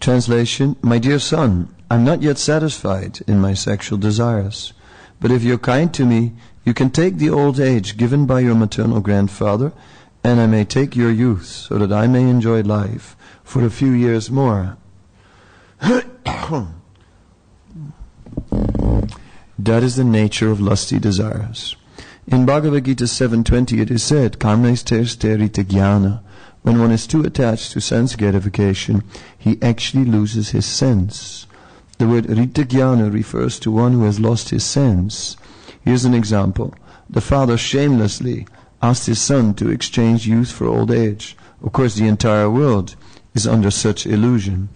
Translation: My dear son, I'm not yet satisfied in my sexual desires, but if you're kind to me, you can take the old age given by your maternal grandfather, and I may take your youth, so that I may enjoy life for a few years more. That is the nature of lusty desires. In Bhagavad Gita 7.20 it is said, Karmaisteri jnana. When one is too attached to sense gratification, he actually loses his sense. The word rita jnana refers to one who has lost his sense. Here's an example. The father shamelessly asked his son to exchange youth for old age. Of course, the entire world is under such illusion.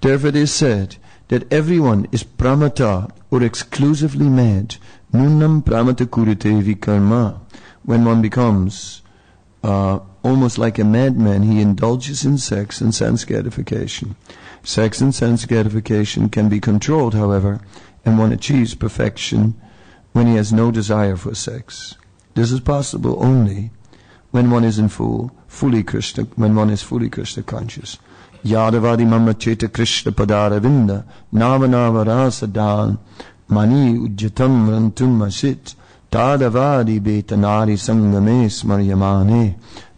Therefore it is said that everyone is pramata, or exclusively mad. Nunam pramata kurite vikarma. When one becomes almost like a madman, he indulges in sex and sense gratification. Sex and sense gratification can be controlled, however, and one achieves perfection when he has no desire for sex. This is possible only when one is fully Krishna conscious. Yadavadi mama cheta Krishna padara vinda navanava rasadal mani ujjatam rantum masit tadavadi betanari sangame smaryamane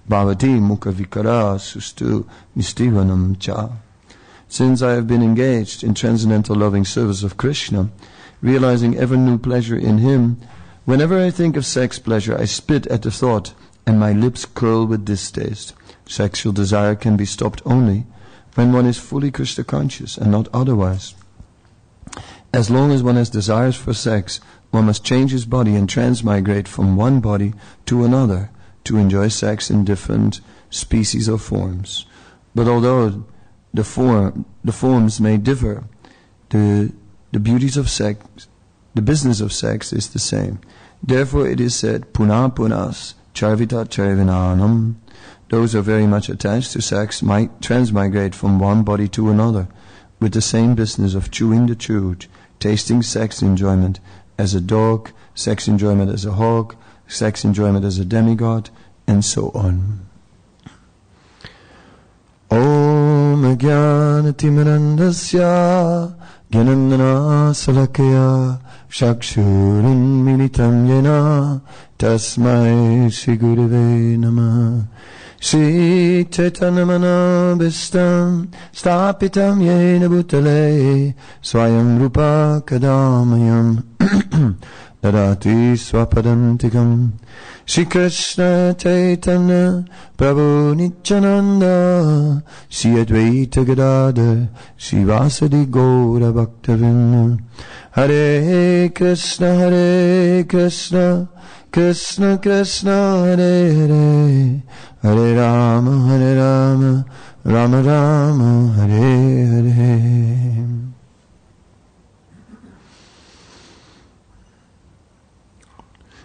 bhavati mukha vikara sustu nistivanam cha. Since I have been engaged in transcendental loving service of Krishna, realizing ever new pleasure in him, whenever I think of sex pleasure, I spit at the thought, and my lips curl with distaste. Sexual desire can be stopped only when one is fully Krishna conscious and not otherwise. As long as one has desires for sex, one must change his body and transmigrate from one body to another to enjoy sex in different species or forms. But although the forms may differ, the beauties of sex, the business of sex is the same. Therefore it is said, Puna punas charvita charvinanam. Those who are very much attached to sex might transmigrate from one body to another with the same business of chewing the chewed, tasting sex enjoyment as a dog, sex enjoyment as a hog, sex enjoyment as a demigod, and so on. Om Jnanatimirandasya Jnanandana Salakaya Shakshurin Militam Yena Tasmai Shri Gurave Namah. Shri Chaitanya Bhistam Stapitam Yena Bhutale Swayam Rupa Kadamayam Dadati Swapadantikam. Shri Krishna Chaitanya Prabhu Nityananda Shri Advaita Gadadhar Shri Vasadi Gaura Bhaktavinda. Hare Krishna Krishna Krishna Hare Hare, Hare Rama Rama Rama Hare Hare.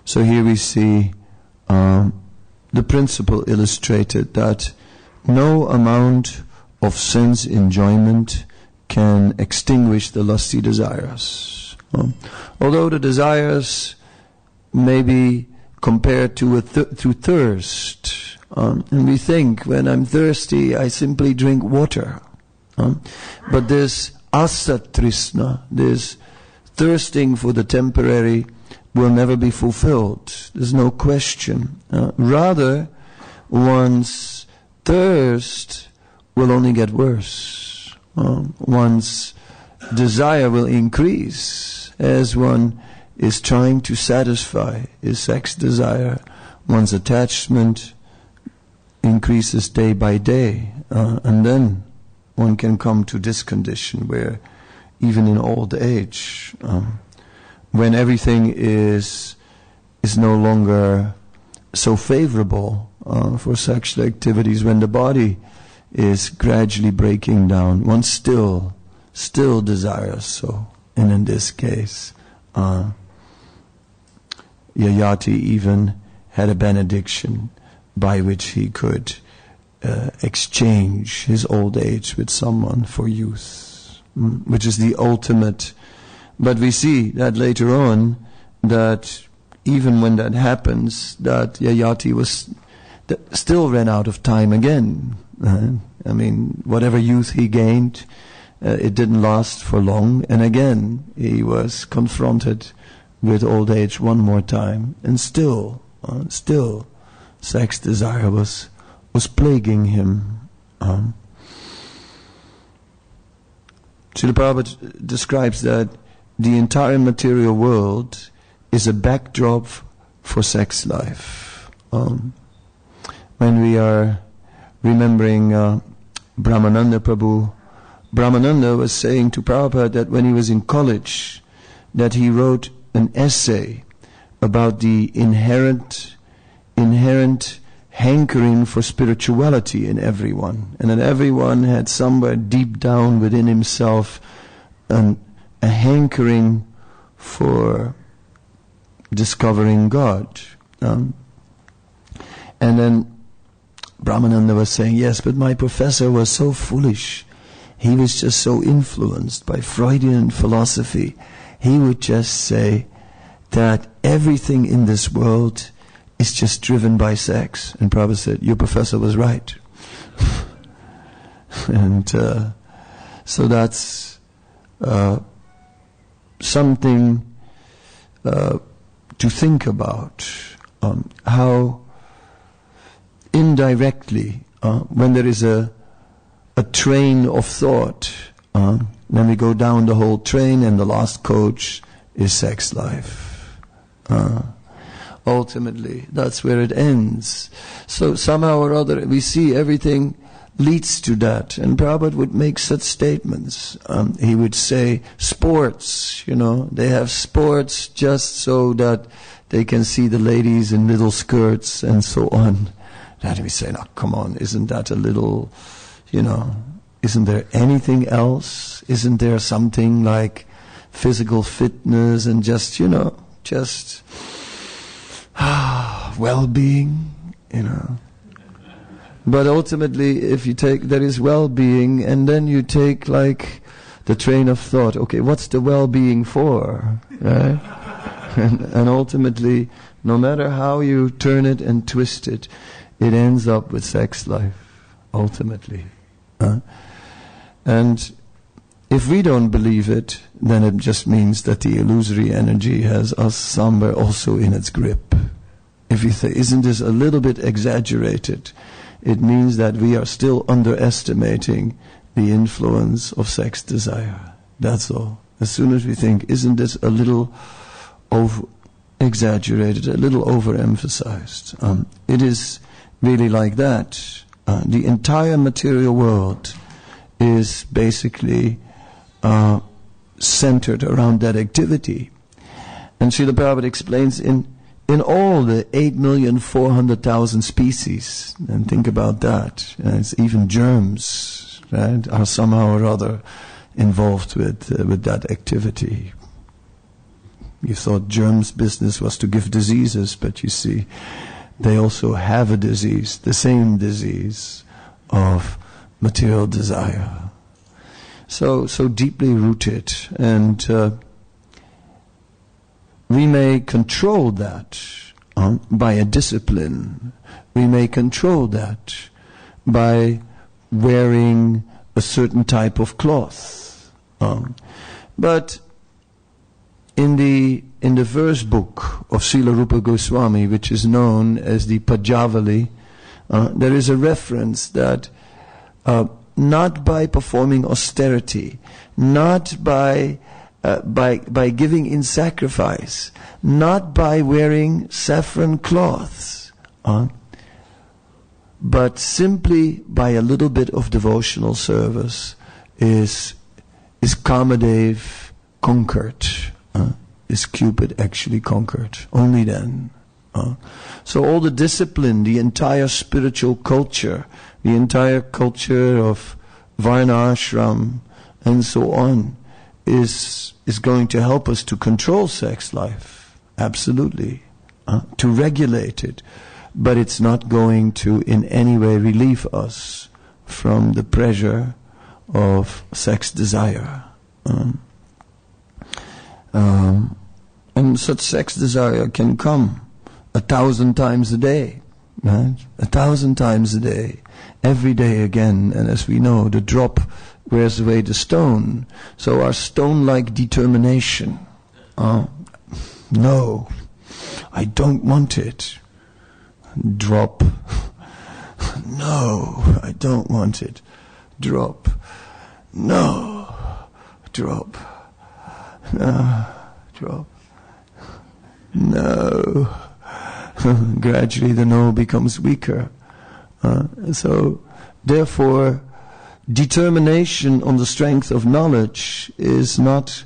So here we see the principle illustrated that no amount of sense enjoyment can extinguish the lusty desires. Although the desires may be compared to thirst, and we think when I'm thirsty I simply drink water. But this asatrisna, this thirsting for the temporary, will never be fulfilled. There's no question. Rather, one's thirst will only get worse. One's desire will increase as one is trying to satisfy his sex desire. One's attachment increases day by day, and then one can come to this condition where even in old age, when everything is no longer so favorable for sexual activities, when the body is gradually breaking down, one still desires so. And in this case, Yayati even had a benediction by which he could exchange his old age with someone for youth, which is the ultimate. But we see that later on, that even when that happens, that Yayati still ran out of time again. I mean, whatever youth he gained, it didn't last for long, and again he was confronted with old age one more time, and still sex desire was plaguing him. Srila Prabhupada describes that the entire material world is a backdrop for sex life. When we are remembering Brahmananda Prabhu, Brahmananda was saying to Prabhupada that when he was in college, that he wrote an essay about the inherent hankering for spirituality in everyone, and that everyone had somewhere deep down within himself a hankering for discovering God. And then Brahmananda was saying, yes, but my professor was so foolish. He was just so influenced by Freudian philosophy. He would just say that everything in this world is just driven by sex. And Prabhupada said, your professor was right. And so that's something to think about, how indirectly, when there is a train of thought, then we go down the whole train, and the last coach is sex life. Ultimately, that's where it ends. So somehow or other, we see everything leads to that. And Prabhupada would make such statements. He would say, sports, they have sports just so that they can see the ladies in little skirts and so on. That we say, no, come on, isn't that a little, isn't there anything else? Isn't there something like physical fitness and just well-being, But ultimately, if you take, there is well-being, and then you take like the train of thought, okay, what's the well-being for, right? and ultimately, no matter how you turn it and twist it, it ends up with sex life, ultimately. And if we don't believe it, then it just means that the illusory energy has us somewhere also in its grip. If you say, isn't this a little bit exaggerated? It means that we are still underestimating the influence of sex desire. That's all. As soon as we think, isn't this a little exaggerated, a little overemphasized? It is really like that. The entire material world is basically centered around that activity. And Srila Prabhupada explains in all the 8,400,000 species, and think about that, it's even germs, right, are somehow or other involved with that activity. You thought germs' business was to give diseases, but you see, they also have a disease, the same disease of material desire. So deeply rooted, and we may control that by a discipline. We may control that by wearing a certain type of cloth. But in the verse book of Srila Rupa Goswami, which is known as the Pajavali, there is a reference that not by performing austerity, not by giving in sacrifice, not by wearing saffron cloths, but simply by a little bit of devotional service is Kamadev conquered. Is Cupid actually conquered? Only then. So all the discipline, the entire spiritual culture, the entire culture of Varnashram and so on is going to help us to control sex life. Absolutely. To regulate it. But it's not going to in any way relieve us from the pressure of sex desire. And such sex desire can come 1,000 times a day, right? 1,000 times a day, every day again. And as we know, the drop wears away the stone. So our stone-like determination, no, I don't want it. Drop. No, I don't want it. Drop. No. Drop. No. Drop. No. Gradually the no becomes weaker. So, therefore, determination on the strength of knowledge is not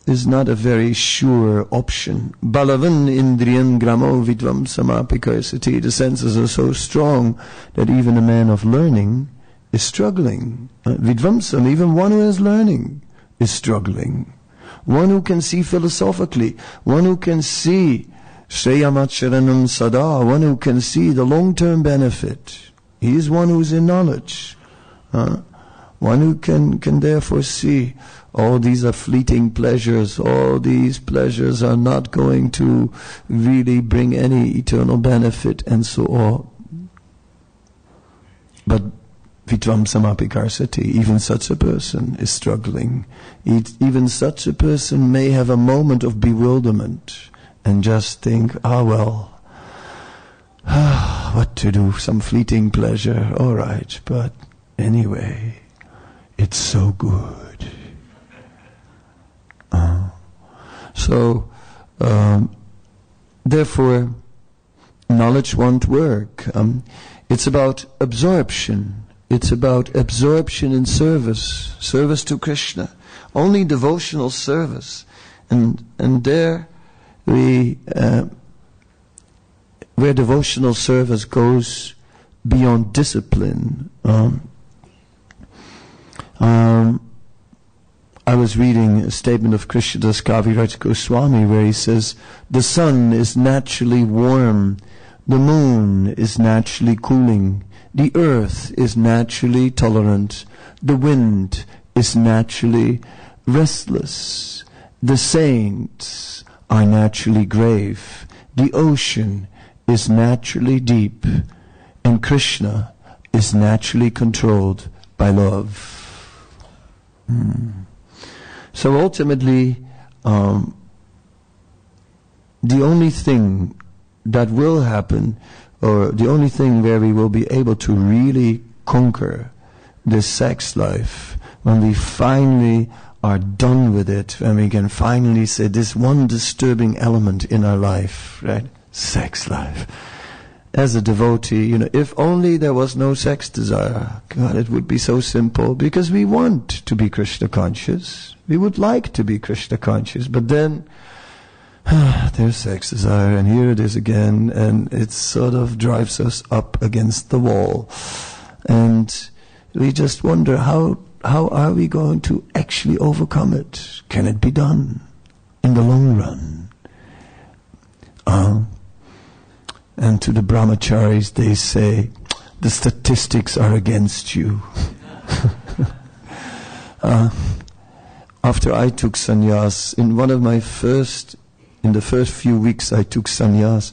a very sure option. Balavan indriyam gramo vidvam samapikasati. The senses are so strong that even a man of learning is struggling. Vidvamsam, even one who is learning, is struggling. One who can see philosophically, one who can see Shreyamacharanam sada, one who can see the long-term benefit. He is one who is in knowledge. One who can therefore see all these are fleeting pleasures, all these pleasures are not going to really bring any eternal benefit, and so on. But Vitvam samapikarsati, even such a person is struggling. Even such a person may have a moment of bewilderment and just think, what to do, some fleeting pleasure, all right, but anyway, it's so good. Therefore, knowledge won't work. It's about absorption. It's about absorption in service to Krishna. Only devotional service. And there where devotional service goes beyond discipline. I was reading a statement of Krishnadas Kaviraj Goswami where he says, the sun is naturally warm, the moon is naturally cooling, the earth is naturally tolerant, the wind is naturally restless, the saints are naturally grave, the ocean is naturally deep, and Krishna is naturally controlled by love. So ultimately, the only thing that will happen, or the only thing where we will be able to really conquer this sex life, when we finally are done with it, when we can finally say this one disturbing element in our life, right? Sex life. As a devotee, if only there was no sex desire, God, it would be so simple, because we want to be Krishna conscious. We would like to be Krishna conscious, but then there's sex desire, and here it is again, and it sort of drives us up against the wall. And we just wonder, how are we going to actually overcome it? Can it be done in the long run? And to the brahmacharis they say, the statistics are against you. After I took sannyas, in the first few weeks I took sannyas,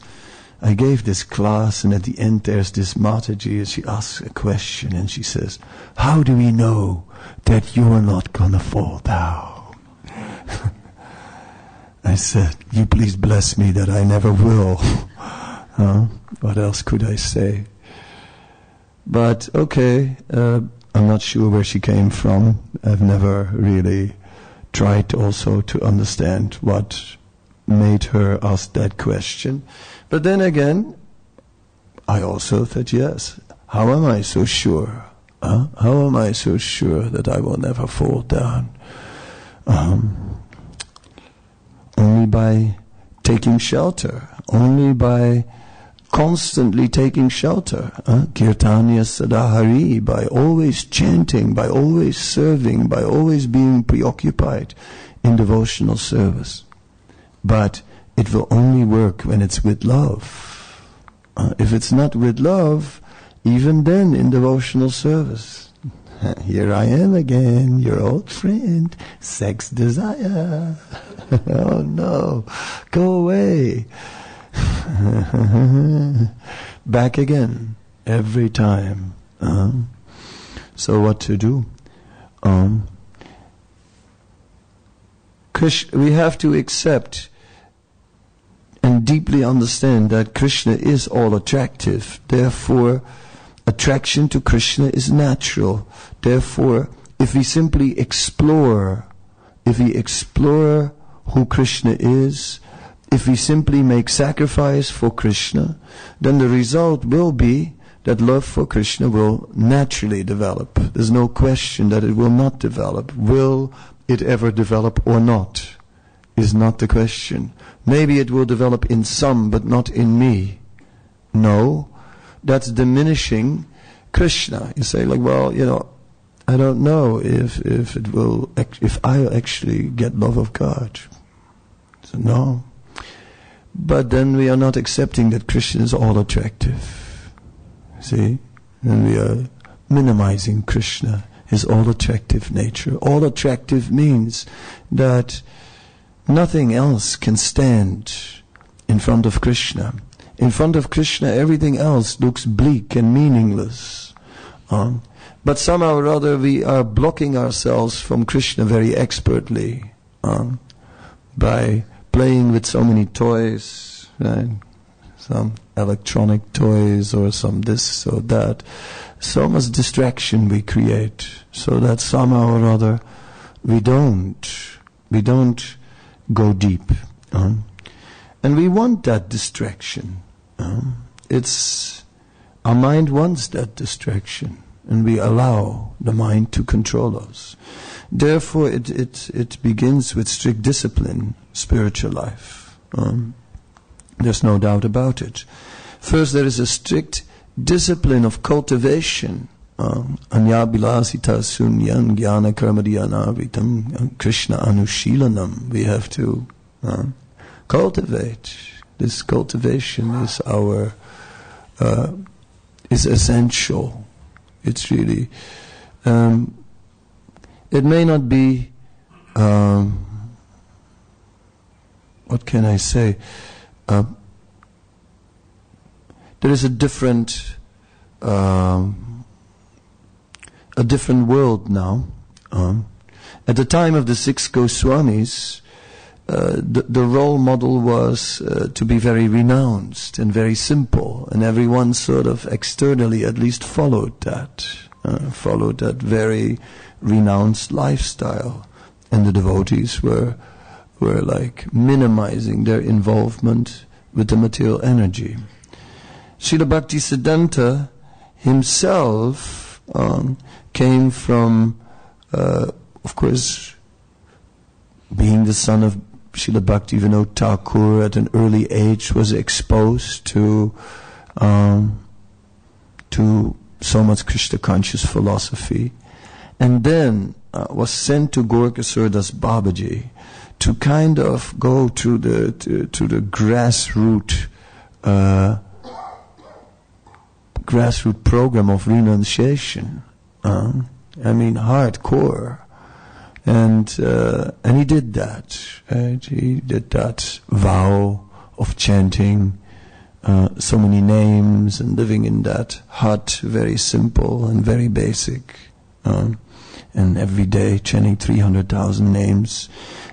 I gave this class, and at the end there's this Mataji, and she asks a question, and she says, how do we know that you're not gonna fall down? I said, you please bless me that I never will. What else could I say? But okay, I'm not sure where she came from. I've never really tried also to understand what made her ask that question. But then again, I also thought, yes, how am I so sure? How am I so sure that I will never fall down? Only by taking shelter, only by constantly taking shelter. Kirtanya Sadahari, by always chanting, by always serving, by always being preoccupied in devotional service. But it will only work when it's with love. If it's not with love, even then in devotional service, here I am again, your old friend, sex desire. Oh no, go away. Back again, every time. So what to do? We have to accept and deeply understand that Krishna is all attractive. Therefore, attraction to Krishna is natural. Therefore, if we simply explore who Krishna is, if we simply make sacrifice for Krishna, then the result will be that love for Krishna will naturally develop. There's no question that it will not develop. Will it ever develop or not is not the question. Maybe it will develop in some, but not in me. No, that's diminishing Krishna. You say, like, well, I don't know if I'll actually get love of God. So no. But then we are not accepting that Krishna is all attractive. See? And we are minimizing Krishna, his all attractive nature. All attractive means that nothing else can stand in front of Krishna. In front of Krishna, everything else looks bleak and meaningless. But somehow or other we are blocking ourselves from Krishna very expertly by playing with so many toys, right? Some electronic toys or some this or that. So much distraction we create so that somehow or other we don't go deep. And we want that distraction. Our mind wants that distraction, and we allow the mind to control us. Therefore, it begins with strict discipline, spiritual life. There's no doubt about it. First, there is a strict discipline of cultivation. Anyabilasita sunyan jnana karmadhyanavitam Krishna anushilanam. We have to cultivate. This cultivation is is essential. It's really, it may not be, what can I say? There is a different world now. At the time of the 6 Goswamis, the role model was to be very renounced and very simple, and everyone sort of externally at least followed that very renounced lifestyle, and the devotees were like minimizing their involvement with the material energy. Srila Bhaktisiddhanta himself came from, of course, being the son of Srila Bhaktivinoda Thakur at an early age, was exposed to so much Krishna conscious philosophy, and then was sent to Gorkasur Das Babaji to kind of go to the grassroots program of renunciation. Hardcore. And he did that. Right? He did that vow of chanting so many names and living in that hut, very simple and very basic, and every day chanting 300,000 names,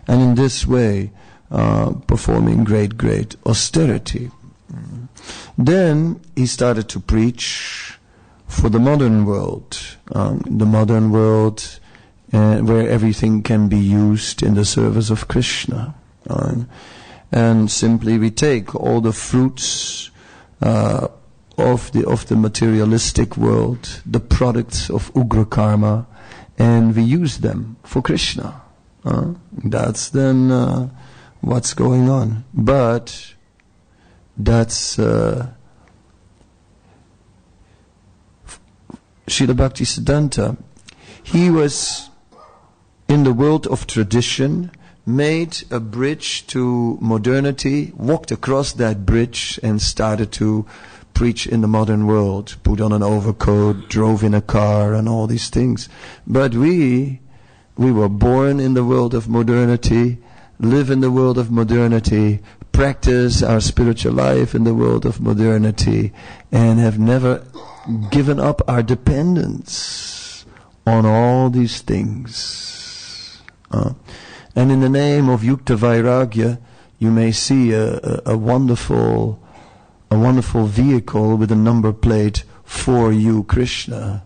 and in this way performing great austerity. Then he started to preach for the modern world, where everything can be used in the service of Krishna. And simply we take all the fruits of the materialistic world, the products of Ugra Karma, and we use them for Krishna. That's then what's going on. But that's Srila Bhaktisiddhanta. He was in the world of tradition, made a bridge to modernity, walked across that bridge and started to preach in the modern world, put on an overcoat, drove in a car and all these things. But we were born in the world of modernity, live in the world of modernity, practice our spiritual life in the world of modernity, and have never given up our dependence on all these things. And in the name of Yukta Vairagya, you may see a wonderful vehicle with a number plate for you, Krishna.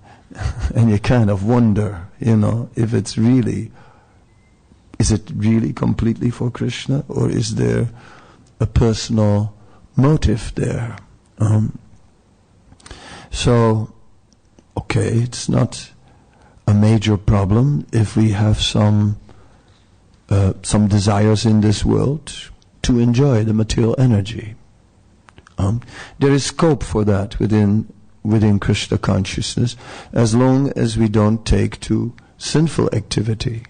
And you kind of wonder, if is it really completely for Krishna, or is there a personal motive there? So, okay, it's not a major problem if we have some desires in this world to enjoy the material energy. There is scope for that within Krishna consciousness, as long as we don't take to sinful activity.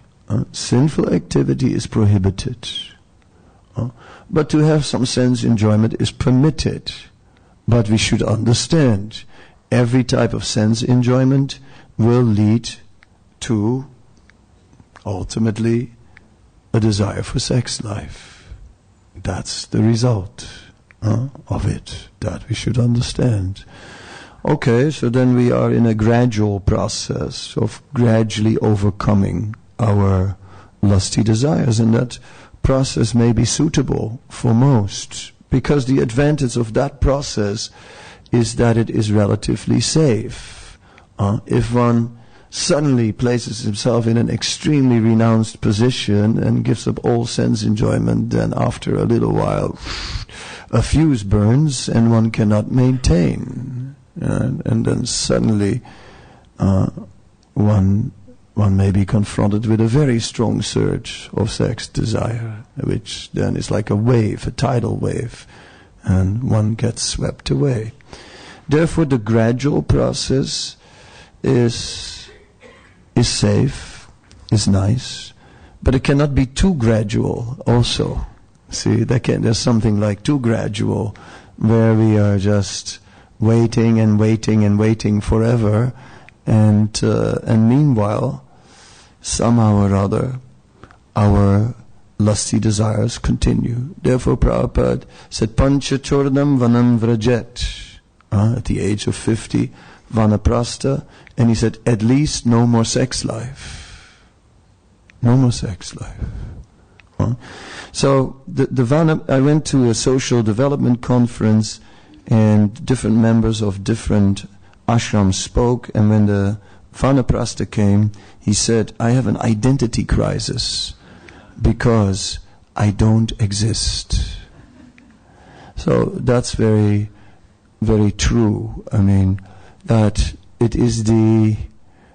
Sinful activity is prohibited. But to have some sense enjoyment is permitted. But we should understand, every type of sense enjoyment will lead to, ultimately, a desire for sex life. That's the result of it, that we should understand. Okay, so then we are in a gradual process of gradually overcoming our lusty desires, and that process may be suitable for most, because the advantage of that process is that it is relatively safe. If one suddenly places himself in an extremely renounced position and gives up all sense enjoyment, then after a little while a fuse burns and one cannot maintain. And then suddenly one may be confronted with a very strong surge of sex desire, which then is like a wave, a tidal wave, and one gets swept away. Therefore, the gradual process is safe, is nice, but it cannot be too gradual also. See, there's something like too gradual, where we are just waiting and waiting and waiting forever, and meanwhile, somehow or other, our lusty desires continue. Therefore, Prabhupada said, Pancha Chordam Vanam Vrajet. At the age of 50, Vanaprastha, and he said, at least no more sex life. No more sex life. So the Vana, I went to a social development conference, and different members of different ashrams spoke, and when the Vanaprastha came, he said, I have an identity crisis because I don't exist. So that's very, very true. I mean, that it is the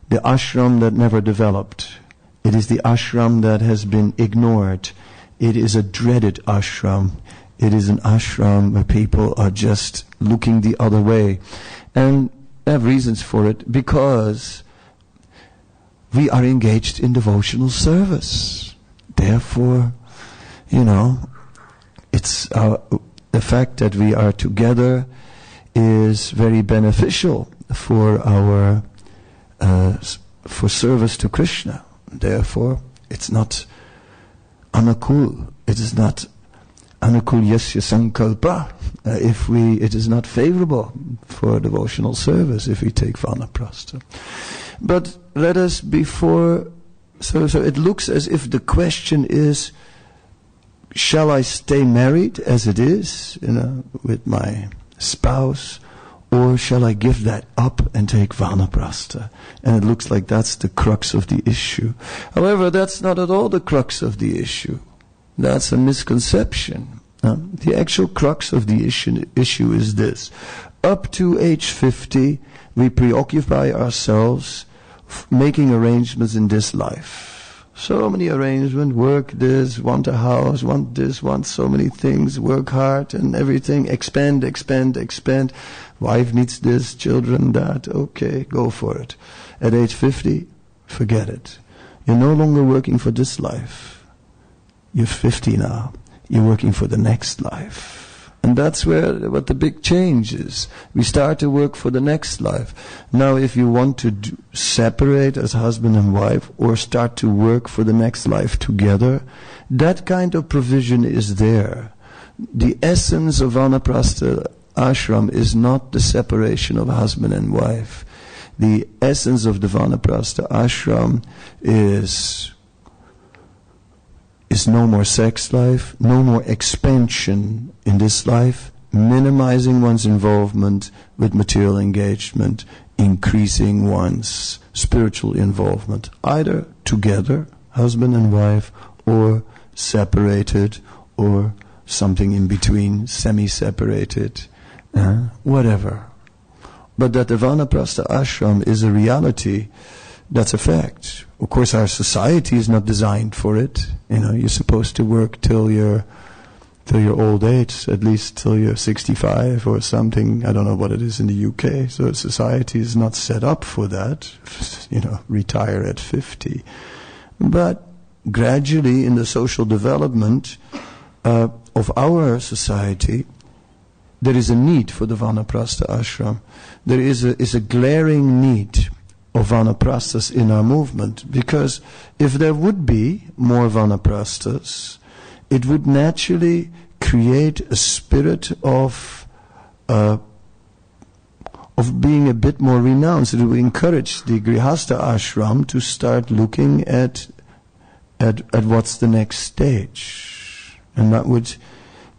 ashram that never developed. It is the ashram that has been ignored. It is a dreaded ashram. It is an ashram where people are just looking the other way. And I have reasons for it, because we are engaged in devotional service. Therefore, it's the fact that we are together is very beneficial for our for service to Krishna. Therefore, it's not anukul. It is not anukul yasya sankalpa. It is not favorable for devotional service if we take vanaprastha. But let us so it looks as if the question is, shall I stay married as it is, with my spouse, or shall I give that up and take vanaprastha? And it looks like that's the crux of the issue. However, that's not at all the crux of the issue. That's a misconception. The actual crux of the issue is this. Up to age 50, we preoccupy ourselves making arrangements in this life. So many arrangements, work this, want a house, want this, want so many things, work hard and everything, expand. Wife needs this, children that, okay, go for it. At age 50, forget it. You're no longer working for this life. You're 50 now. You're working for the next life. And that's what the big change is. We start to work for the next life. Now, if you want to separate as husband and wife, or start to work for the next life together, that kind of provision is there. The essence of Vanaprastha ashram is not the separation of husband and wife. the essence of the Vanaprastha ashram is no more sex life, no more expansion in this life, minimizing one's involvement with material engagement, increasing one's spiritual involvement, either together, husband and wife, or separated, or something in between, semi-separated, whatever. But that the Vanaprastha ashram is a reality, that's a fact. Of course, our society is not designed for it. You're supposed to work till your old age, at least till you're 65 or something. I don't know what it is in the UK. So society is not set up for that. Retire at 50. But gradually, in the social development of our society, there is a need for the Vanaprastha ashram. There is a glaring need of Vanaprasthas in our movement, because if there would be more Vanaprasthas, it would naturally create a spirit of being a bit more renounced. It would encourage the Grihastha ashram to start looking at what's the next stage, and that would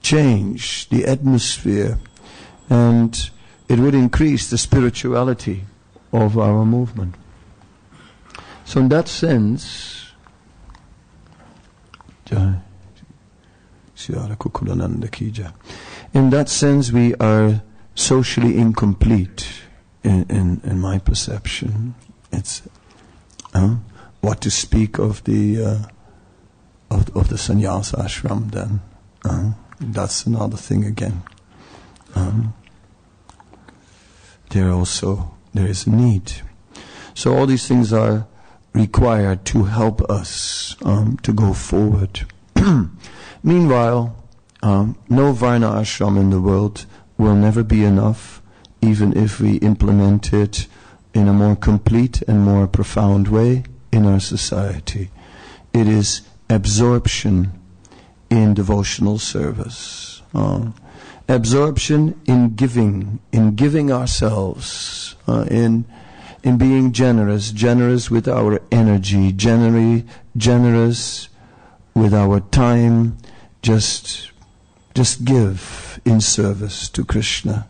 change the atmosphere, and it would increase the spirituality of our movement. So in that sense, we are socially incomplete in my perception. It's what to speak of the sannyasa ashram then. That's another thing again. There is a need. So all these things are required to help us to go forward. Meanwhile, no Varna ashram in the world will never be enough, even if we implement it in a more complete and more profound way in our society. It is absorption in devotional service. Absorption in giving ourselves, in being generous with our energy, generous with our time, just give in service to Krishna.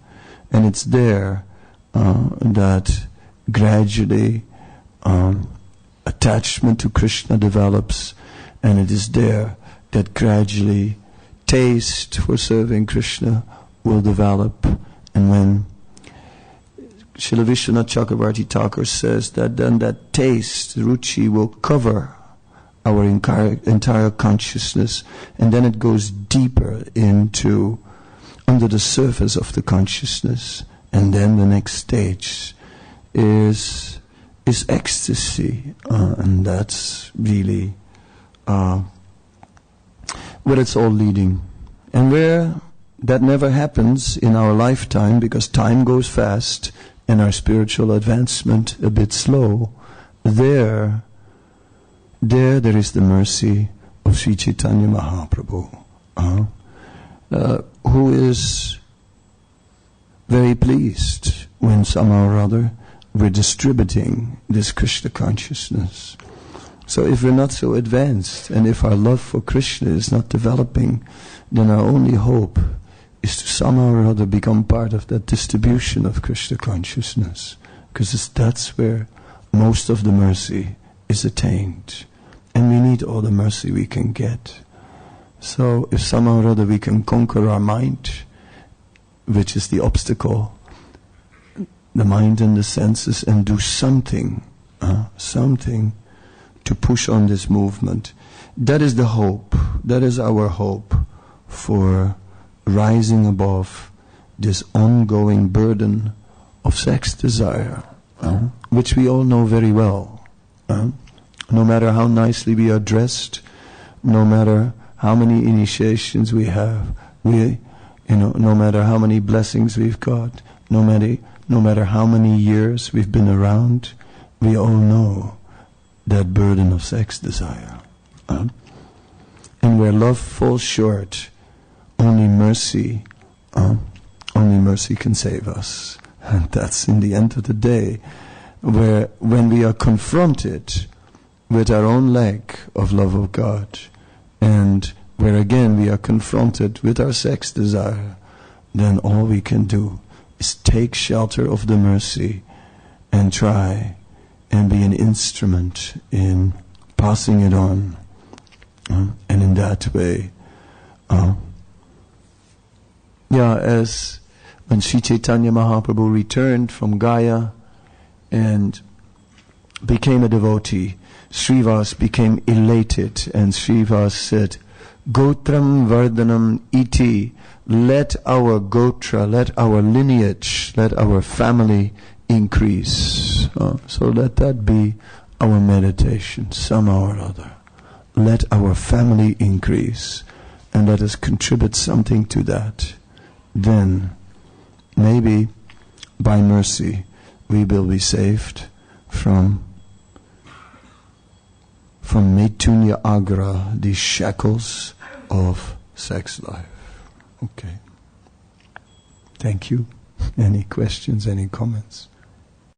And it's there that gradually attachment to Krishna develops, and it is there that gradually taste for serving Krishna will develop. And when Srila Vishwanath Chakravarti Thakur says that then that taste, ruchi, will cover our entire consciousness, and then it goes deeper into under the surface of the consciousness, and then the next stage is ecstasy, and that's really where it's all leading. And where that never happens in our lifetime, because time goes fast and our spiritual advancement a bit slow, there is the mercy of Sri Chaitanya Mahaprabhu, who is very pleased when somehow or other we're distributing this Krishna consciousness. So if we're not so advanced, and if our love for Krishna is not developing, then our only hope is to somehow or other become part of that distribution of Krishna consciousness, because that's where most of the mercy is attained. And we need all the mercy we can get. So if somehow or other we can conquer our mind, which is the obstacle, the mind and the senses, and do something to push on this movement, that is the hope. That is our hope for rising above this ongoing burden of sex desire, which we all know very well. No matter how nicely we are dressed, no matter how many initiations we have, no matter how many blessings we've got, no matter how many years we've been around, we all know that burden of sex desire. And where love falls short, only mercy can save us. And that's, in the end of the day, where when we are confronted with our own lack of love of God, and where again we are confronted with our sex desire, then all we can do is take shelter of the mercy and try and be an instrument in passing it on. And in that way, as when Sri Chaitanya Mahaprabhu returned from Gaya and became a devotee, Srivas became elated, and Srivas said, Gotram Vardhanam iti, let our gotra, let our lineage, let our family increase. So let that be our meditation, somehow or other. Let our family increase, and let us contribute something to that. Then, maybe, by mercy, we will be saved from Metunya Agra, the shackles of sex life. Okay. Thank you. Any questions, any comments?